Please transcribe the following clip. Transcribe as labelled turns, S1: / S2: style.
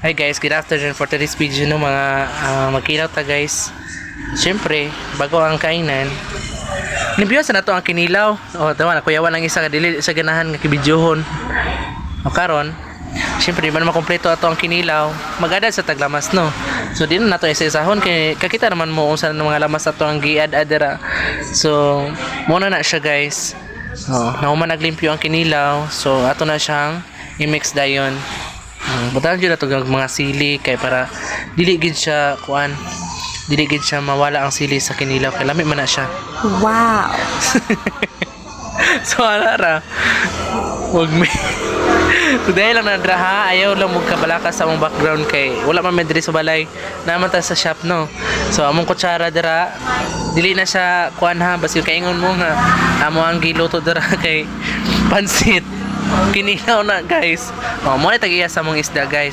S1: Hi guys, good afternoon for today's video no mga magkinaw ta guys. Siyempre, bago ang kainan, nibiyasan na to ang kinilaw. O, tama na, kuyawan lang isa ka dili sa ganahan nga kibidyohon. O karon, siyempre, man makompleto ato ang kinilaw, mag-adad sa taglamas no. So, di na nato isa-isahon kay kakita naman mo kung saan mga lamas ato ang giad-adera. So, muna na siya guys. Nahuman naglimpyo ang kinilaw. So, ato na siyang i-mix dayon. Butahan dyan na ito mga sili kay para diligid siya diligid siya mawala ang sili sa kinilaw kay lamig man na siya.
S2: Wow.
S1: So alara wag may dahil lang nadra ha, ayaw lang magkabalaka sa among background kay wala man medri sa balay naman ta sa shop no. So among kutsara dira dili na siya kuan ha, basta kaingon mo nga amo ang giluto dira kay pansit kinilaw na guys. Mo na tagiya sa mong isda guys.